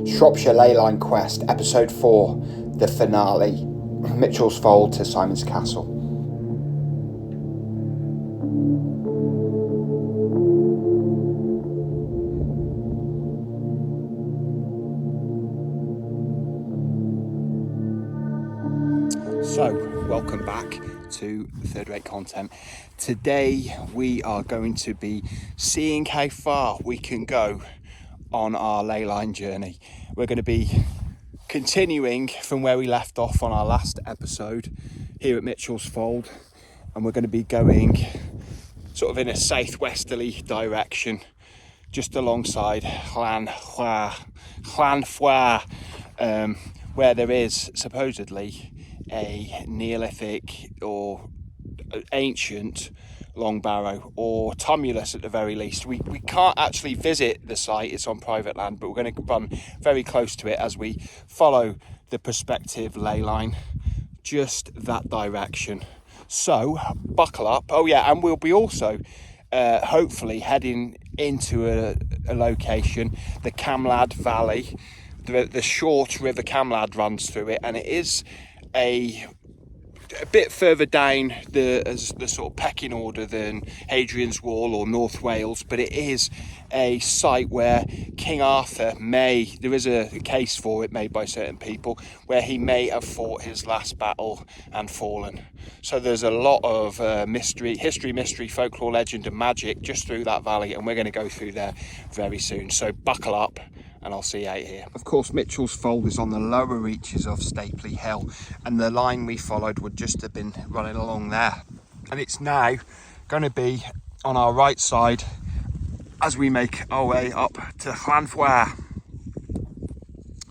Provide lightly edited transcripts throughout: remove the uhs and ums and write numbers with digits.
Shropshire Ley Line Quest, Episode 4, the finale, Mitchell's Fold to Simon's Castle. So, welcome back to Third Rate Content. Today we are going to be seeing how far we can go on our ley line journey. We're going to be continuing from where we left off on our last episode here at Mitchell's Fold, and we're going to be going sort of in a southwesterly direction just alongside Llanfwar, where there is supposedly a Neolithic or ancient long barrow or tumulus at the very least. We can't actually visit the site, it's on private land, but we're going to run very close to it as we follow the prospective ley line just that direction. So buckle up. Oh yeah, and we'll be also hopefully heading into a location, the Camlad Valley. The short river Camlad runs through it, and it is a bit further down the sort of pecking order than Hadrian's Wall or North Wales, but it is a site where King Arthur there is a case for it made by certain people, where he may have fought his last battle and fallen. So there's a lot of history, mystery, folklore, legend and magic just through that valley, and we're going to go through there very soon. So buckle up and I'll see you out here. Of course, Mitchell's Fold is on the lower reaches of Stapley Hill, and the line we followed would just have been running along there. And it's now going to be on our right side as we make our way up to Llanfwar,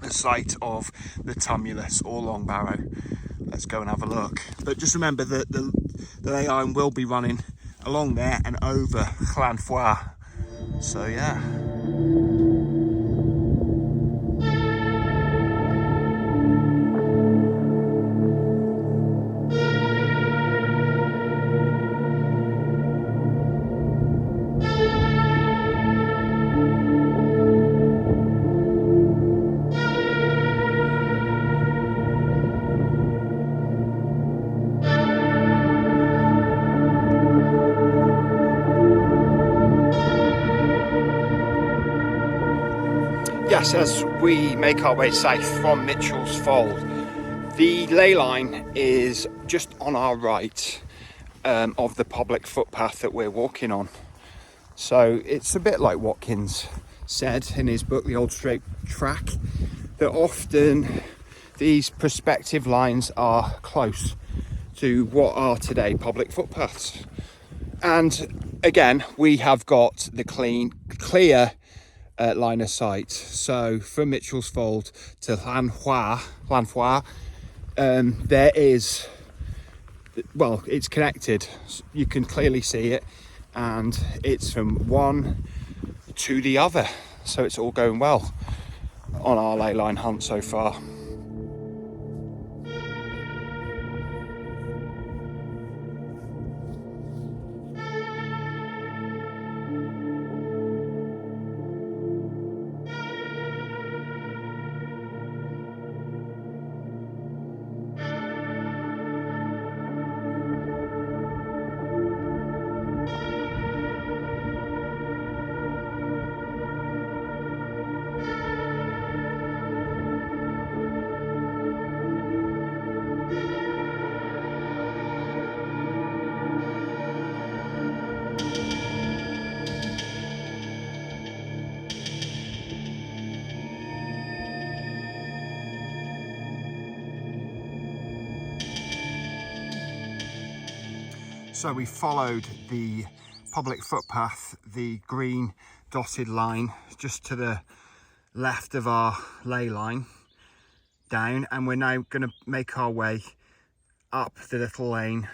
the site of the tumulus or long barrow. Let's go and have a look. But just remember that the ley line will be running along there and over Llanfwar. So yeah. Yes, as we make our way south from Mitchell's Fold, the ley line is just on our right of the public footpath that we're walking on. So it's a bit like Watkins said in his book, The Old Straight Track, that often these prospective lines are close to what are today public footpaths. And again, we have got the clear line of sight. So from Mitchell's Fold to Llanfwar, there is, well, it's connected. You can clearly see it, and it's from one to the other. So it's all going well on our ley line hunt so far. So we followed the public footpath, the green dotted line just to the left of our ley line down, and we're now going to make our way up the little lane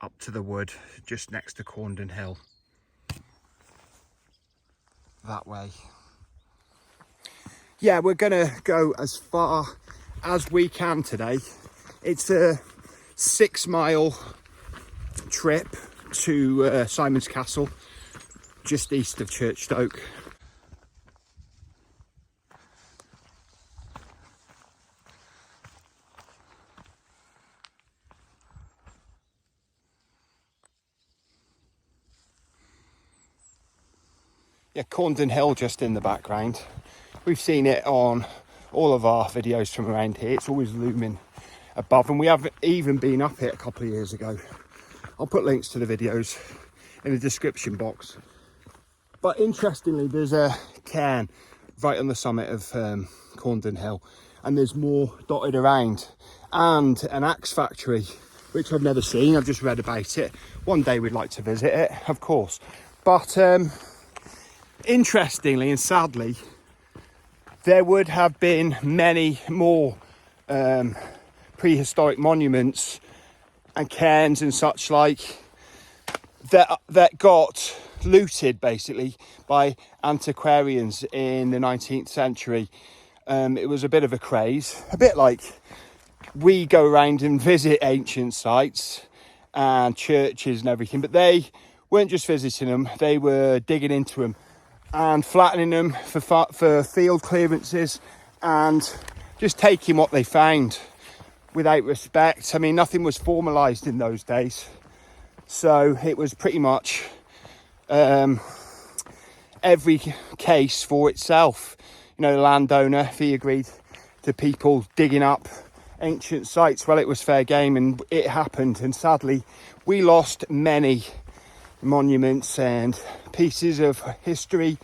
up to the wood just next to Cornon Hill. That way. Yeah, we're going to go as far as we can today. It's a 6-mile trip to Simon's Castle, just east of Church Stoke. Yeah, Cornon Hill just in the background. We've seen it on all of our videos from around here. It's always looming above, and we have even been up it a couple of years ago. I'll put links to the videos in the description box. But interestingly, there's a cairn right on the summit of Cornon Hill, and there's more dotted around, and an axe factory, which I've never seen. I've just read about it. One day we'd like to visit it, of course. But interestingly and sadly, there would have been many more prehistoric monuments and cairns and such like that got looted basically by antiquarians in the 19th century. It was a bit of a craze, a bit like we go around and visit ancient sites and churches and everything, but they weren't just visiting them, they were digging into them and flattening them for field clearances and just taking what they found without respect. I mean, nothing was formalised in those days, so it was pretty much every case for itself. You know, the landowner, if he agreed to people digging up ancient sites, well, it was fair game, and it happened. And sadly, we lost many monuments and pieces of history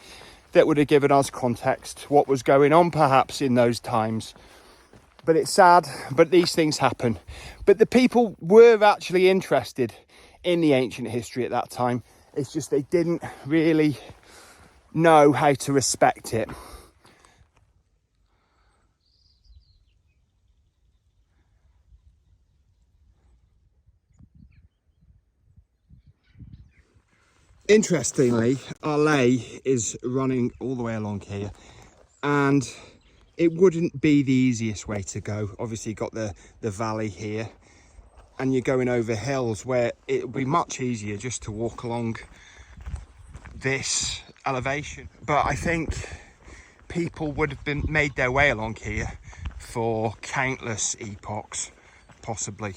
that would have given us context, what was going on perhaps in those times. But it's sad, but these things happen. But the people were actually interested in the ancient history at that time. It's just they didn't really know how to respect it. Interestingly, our ley is running all the way along here, and it wouldn't be the easiest way to go. Obviously, you've got the valley here, and you're going over hills where it would be much easier just to walk along this elevation. But I think people would have been made their way along here for countless epochs, possibly.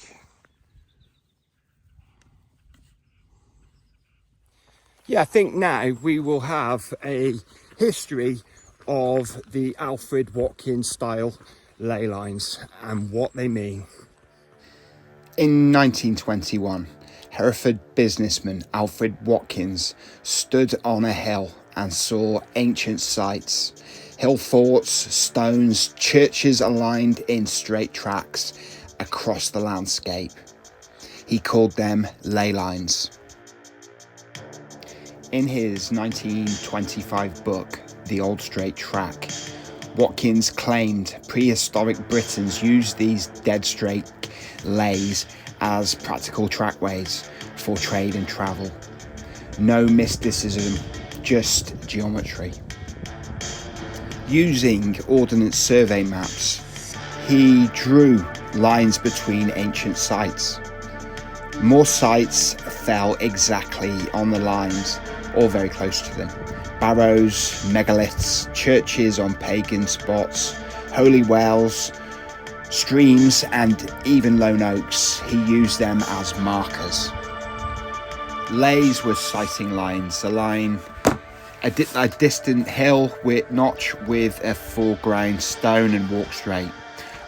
Yeah, I think now we will have a history of the Alfred Watkins style ley lines and what they mean. In 1921, Hereford businessman Alfred Watkins stood on a hill and saw ancient sites, hill forts, stones, churches aligned in straight tracks across the landscape. He called them ley lines. In his 1925 book, The Old Straight Track, Watkins claimed prehistoric Britons used these dead straight leys as practical trackways for trade and travel. No mysticism, just geometry. Using Ordnance Survey maps, he drew lines between ancient sites. More sites fell exactly on the lines, or very close to them. Barrows, megaliths, churches on pagan spots, holy wells, streams, and even lone oaks. He used them as markers. Leys were sighting lines, a distant hill with notch with a foreground stone and walk straight.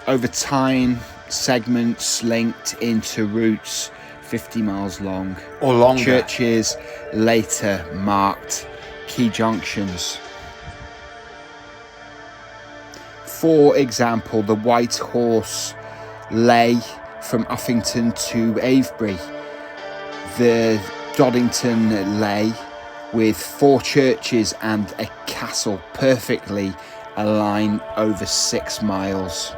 Over time, segments linked into routes 50 miles long Or longer. Churches later marked key junctions. For example, the White Horse lay from Uffington to Avebury. The Doddington lay with 4 churches and a castle perfectly aligned over 6 miles.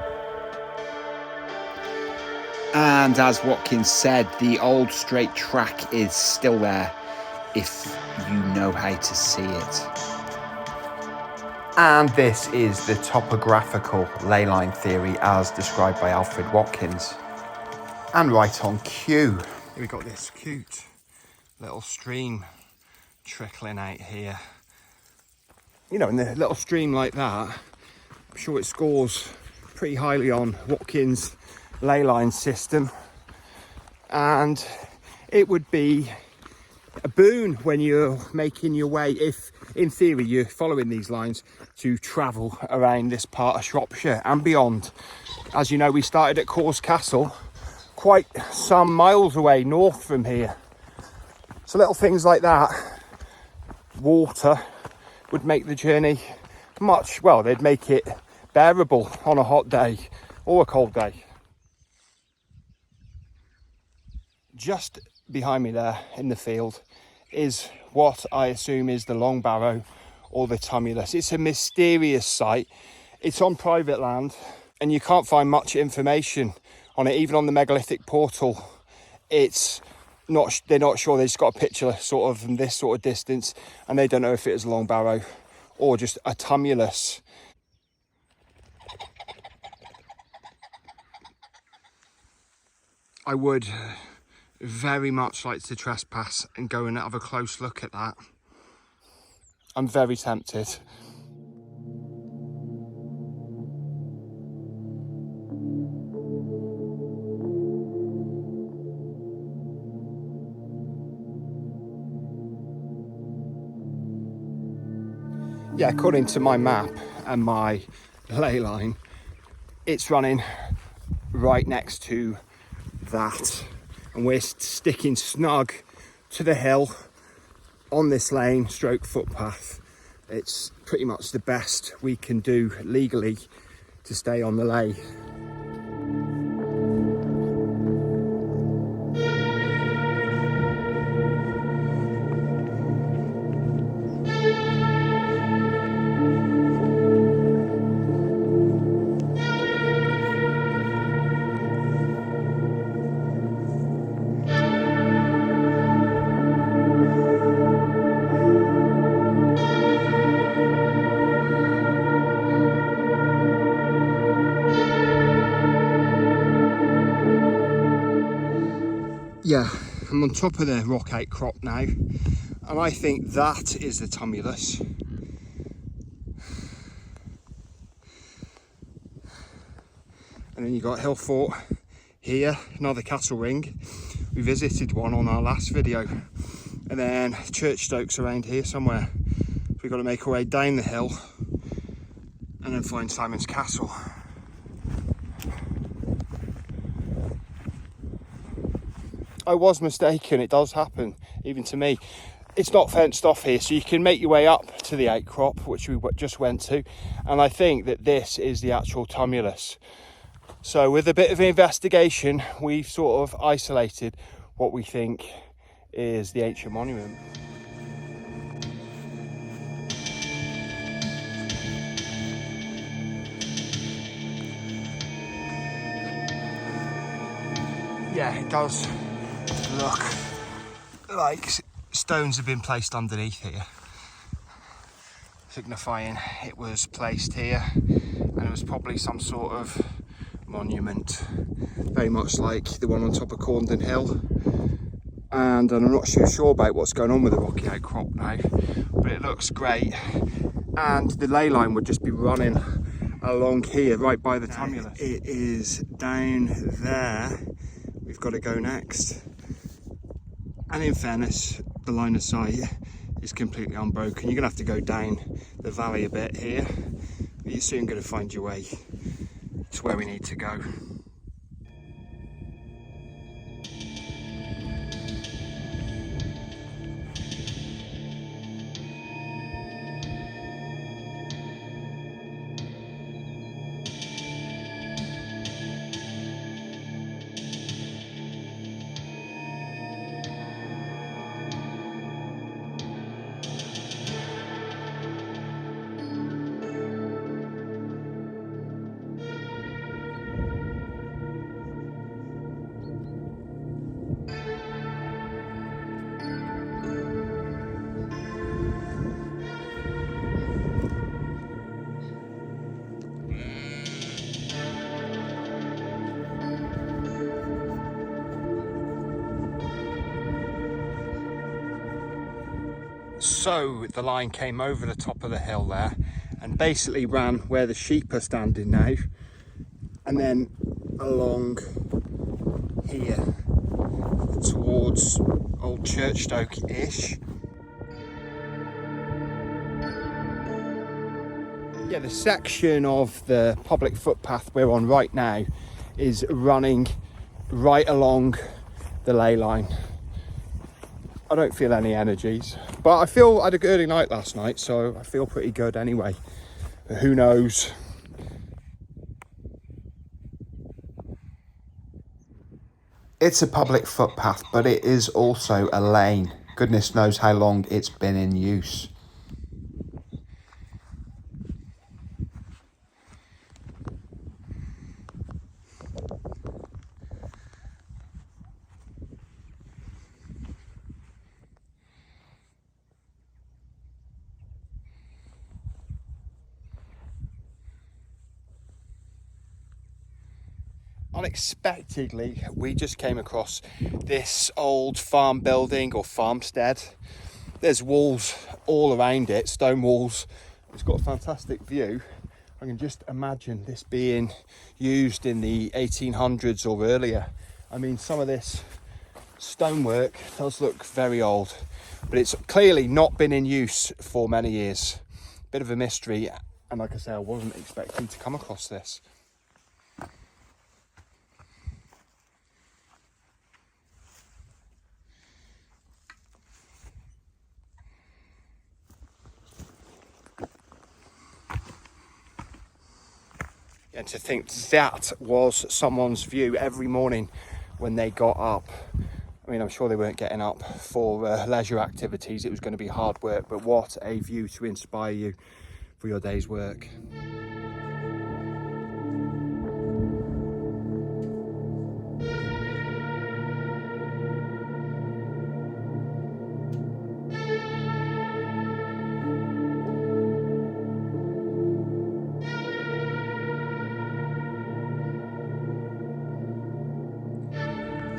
And as Watkins said, the old straight track is still there if you know how to see it. And this is the topographical ley line theory as described by Alfred Watkins. And right on cue, we've got this cute little stream trickling out here. You know, in a little stream like that, I'm sure it scores pretty highly on Watkins' ley line system. And it would be a boon when you're making your way, if in theory you're following these lines, to travel around this part of Shropshire and beyond. As you know, we started at Caus Castle, quite some miles away north from here. So little things like that, water, would make the journey they'd make it bearable on a hot day or a cold day. Just behind me there in the field is what I assume is the long barrow or the tumulus. It's a mysterious site. It's on private land and you can't find much information on it, even on the megalithic portal. They're not sure. They just got a picture sort of from this sort of distance and they don't know if it is a long barrow or just a tumulus. I would very much like to trespass and go and have a close look at that. I'm very tempted. Yeah, according to my map and my ley line, it's running right next to that, and we're sticking snug to the hill on this lane stroke footpath. It's pretty much the best we can do legally to stay on the ley. Yeah, I'm on top of the rock outcrop now, and I think that is the tumulus. And then you got Hill Fort here, another castle ring. We visited one on our last video. And then Churchstoke's around here somewhere. We've got to make our way down the hill and then find Simon's Castle. I was mistaken, it does happen, even to me. It's not fenced off here, so you can make your way up to the outcrop, which we just went to. And I think that this is the actual tumulus. So with a bit of investigation, we've sort of isolated what we think is the ancient monument. Yeah, it does look like stones have been placed underneath here, signifying it was placed here, and it was probably some sort of monument, very much like the one on top of Cornon Hill. And I'm not too sure about what's going on with the rocky outcrop now, but it looks great. And the ley line would just be running along here, right by the tumulus. It is down there. We've got to go next. And in fairness, the line of sight is completely unbroken. You're gonna have to go down the valley a bit here, but you're soon gonna find your way to where we need to go. So the line came over the top of the hill there and basically ran where the sheep are standing now, and then along here towards old Churchstoke-ish. Yeah, the section of the public footpath we're on right now is running right along the ley line. I don't feel any energies, but I had a early night last night, so I feel pretty good anyway. But who knows? It's a public footpath, but it is also a lane. Goodness knows how long it's been in use. Unexpectedly, we just came across this old farm building or farmstead. There's walls all around it, stone walls. It's got a fantastic view. I can just imagine this being used in the 1800s or earlier. I mean, some of this stonework does look very old, but it's clearly not been in use for many years. Bit of a mystery, and like I say, I wasn't expecting to come across this. And to think that was someone's view every morning when they got up. I mean, I'm sure they weren't getting up for leisure activities. It was going to be hard work, but what a view to inspire you for your day's work.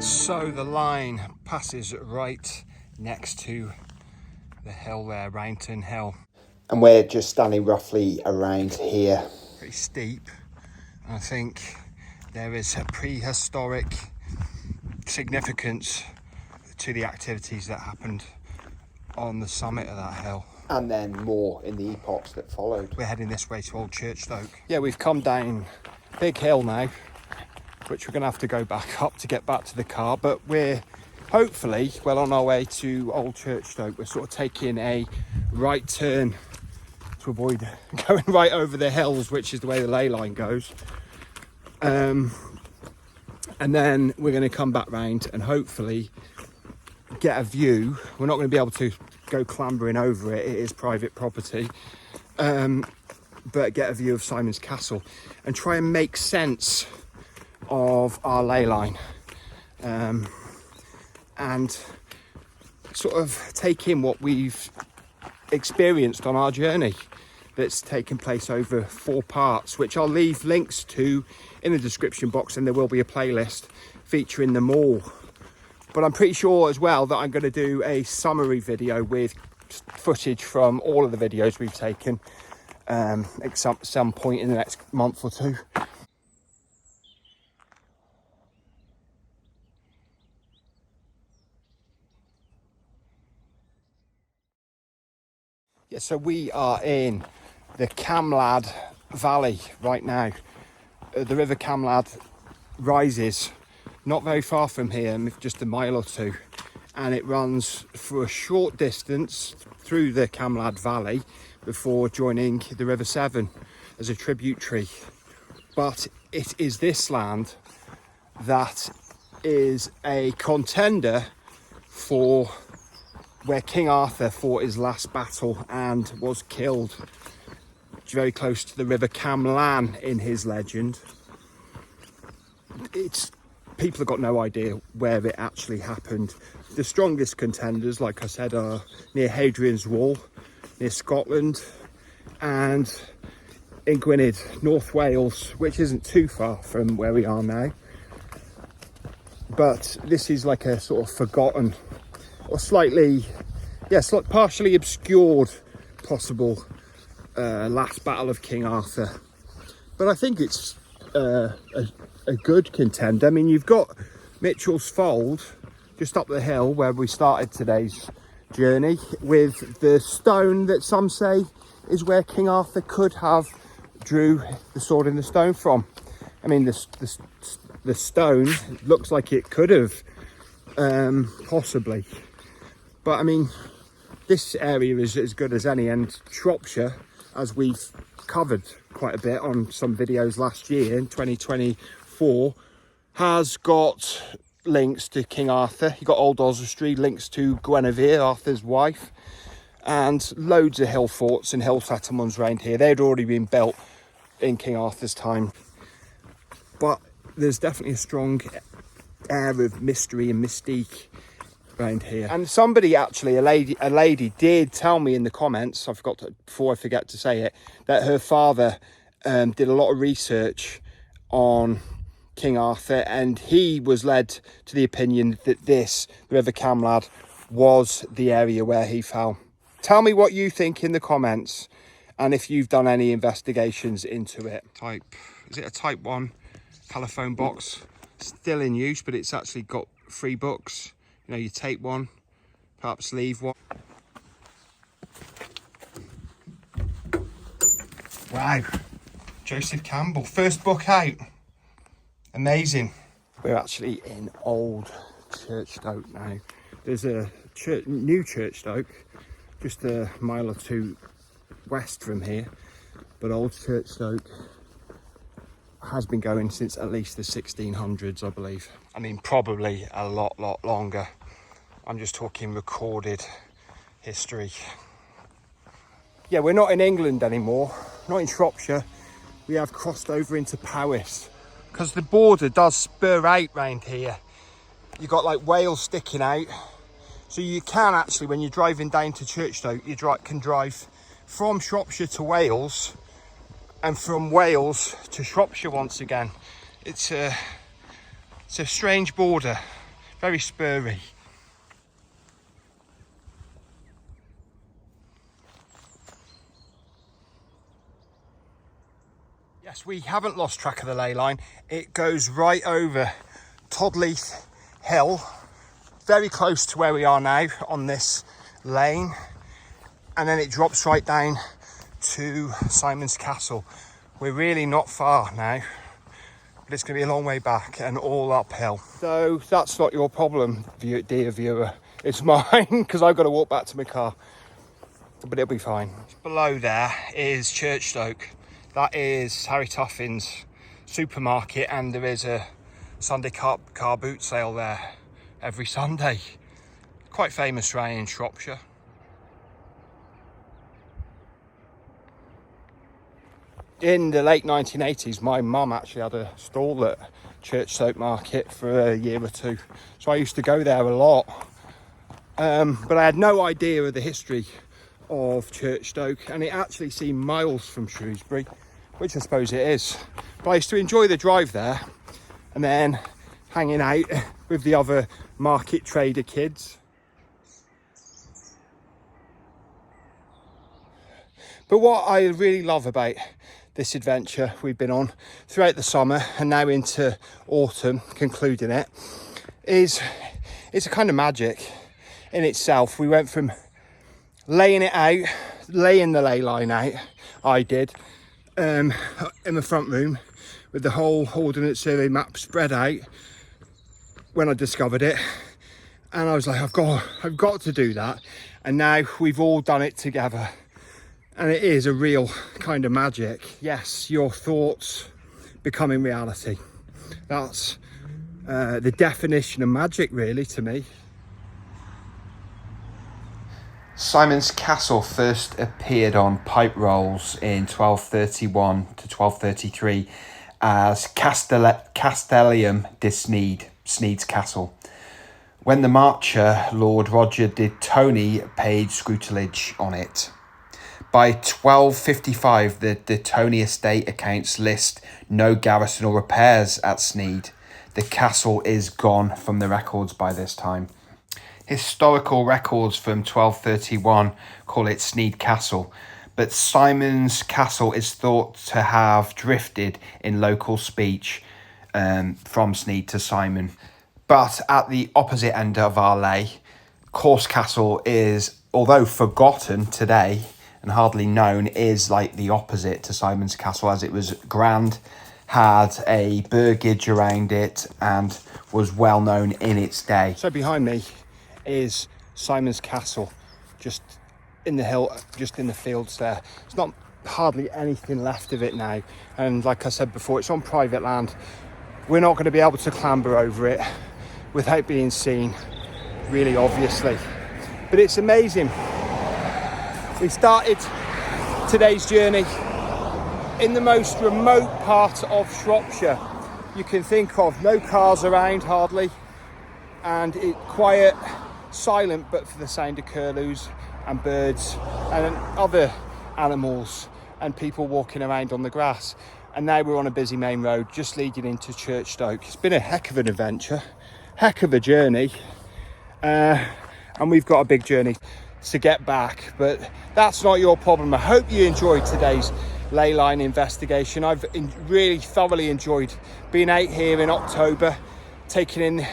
So the line passes right next to the hill there, Roundton Hill. And we're just standing roughly around here. Pretty steep. I think there is a prehistoric significance to the activities that happened on the summit of that hill. And then more in the epochs that followed. We're heading this way to old Churchstoke. Yeah, we've come down big hill now, which we're going to have to go back up to get back to the car, but we're hopefully well on our way to old Churchstoke. We're sort of taking a right turn to avoid going right over the hills, which is the way the ley line goes, and then we're going to come back round and hopefully get a view. We're not going to be able to go clambering over it, it is private property, but get a view of Simon's Castle and try and make sense of our ley line, and sort of take in what we've experienced on our journey that's taken place over 4 parts, which I'll leave links to in the description box, and there will be a playlist featuring them all. But I'm pretty sure as well that I'm going to do a summary video with footage from all of the videos we've taken at some point in the next month or two. Yeah, so we are in the Camlad Valley right now. The River Camlad rises not very far from here, just a mile or two, and it runs for a short distance through the Camlad Valley before joining the River Severn as a tributary. But it is this land that is a contender for where King Arthur fought his last battle and was killed. It's very close to the River Camlan in his legend. People have got no idea where it actually happened. The strongest contenders, like I said, are near Hadrian's Wall, near Scotland, and in Gwynedd, North Wales, which isn't too far from where we are now. But this is like a sort of forgotten or slightly, yes, like partially obscured possible last battle of King Arthur. But I think it's a good contender. I mean, you've got Mitchell's Fold, which is a just up the hill where we started today's journey, with the stone that some say is where King Arthur could have drew the sword in the stone from. I mean, the stone looks like it could have, possibly. But I mean, this area is as good as any, and Shropshire, as we've covered quite a bit on some videos last year in 2024, has got links to King Arthur. You got Old Oswestry, links to Guinevere, Arthur's wife, and loads of hill forts and hill settlements around here. They'd already been built in King Arthur's time, but there's definitely a strong air of mystery and mystique around here. And somebody, actually, a lady did tell me in the comments, before I forget to say it, that her father did a lot of research on King Arthur, and he was led to the opinion that the River Camlad was the area where he fell. Tell me what you think in the comments, and if you've done any investigations into it. Is it a Type 1 telephone box? Still in use, but it's actually got 3 books. You know, you take one, perhaps leave one. Wow, Joseph Campbell, first book out. Amazing. We're actually in old Churchstoke now. There's a new Churchstoke just a mile or two west from here, but old Churchstoke has been going since at least the 1600s, I believe. I mean, probably a lot longer. I'm just talking recorded history. Yeah, we're not in England anymore, not in Shropshire. We have crossed over into Powys, because the border does spur out round here. You've got like Wales sticking out. So you can actually, when you're driving down to Churchstoke, you can drive from Shropshire to Wales, and from Wales to Shropshire once again. It's a strange border, very spurry. Yes, we haven't lost track of the ley line. It goes right over Todleath Hill, very close to where we are now on this lane, and then it drops right down to Simon's Castle. We're really not far now, but it's going to be a long way back and all uphill. So that's not your problem, dear viewer. It's mine, because I've got to walk back to my car, but it'll be fine. Below there is Churchstoke. That is Harry Tuffin's supermarket, and there is a Sunday car boot sale there every Sunday. Quite famous around in Shropshire. In the late 1980s, my mum actually had a stall at Churchstoke Market for a year or two. So I used to go there a lot. But I had no idea of the history of Churchstoke, and it actually seemed miles from Shrewsbury, which I suppose it is. But I used to enjoy the drive there, and then hanging out with the other market trader kids. But what I really love about this adventure we've been on throughout the summer and now into autumn, concluding it, is it's a kind of magic in itself. We went from laying the ley line out, I did, in the front room with the whole Ordnance Survey map spread out when I discovered it, and I was like, I've got to do that, and now we've all done it together. And it is a real kind of magic. Yes, your thoughts becoming reality. That's the definition of magic, really, to me. Simon's Castle first appeared on pipe rolls in 1231 to 1233 as Castellum de Sneed, Sneed's Castle, when the Marcher, Lord Roger de Tony, paid scutilage on it. By 1255, the Tony estate accounts list no garrison or repairs at Sneed. The castle is gone from the records by this time. Historical records from 1231 call it Sneed Castle, but Simon's Castle is thought to have drifted in local speech from Sneed to Simon. But at the opposite end of our lay, Caus Castle is, although forgotten today and hardly known, is like the opposite to Simon's Castle, as it was grand, had a burgage around it, and was well known in its day. So behind me is Simon's Castle, just in the hill, just in the fields there. It's not hardly anything left of it now, and like I said before, it's on private land. We're not going to be able to clamber over it without being seen, really obviously, but it's amazing. We started today's journey in the most remote part of Shropshire you can think of. No cars around hardly, and it quiet, silent, but for the sound of curlews and birds and other animals and people walking around on the grass. And now we're on a busy main road just leading into Churchstoke. It's been a heck of an adventure, heck of a journey, and we've got a big journey to get back, but that's not your problem. I hope you enjoyed today's ley line investigation. I've really thoroughly enjoyed being out here in October, taking in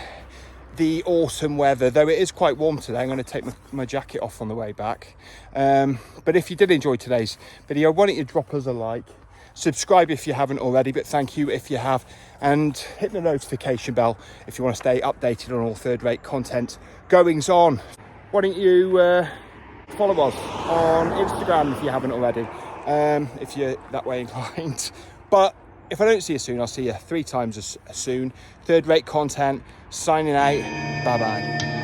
the autumn weather, though it is quite warm today. I'm going to take my jacket off on the way back, but if you did enjoy today's video, why don't you drop us a like, subscribe if you haven't already, but thank you if you have, and hit the notification bell if you want to stay updated on all third-rate content goings on. Why don't you follow us on Instagram if you haven't already, if you're that way inclined. But if I don't see you soon, I'll see you 3 times as soon. Third-rate content, signing out. Bye-bye.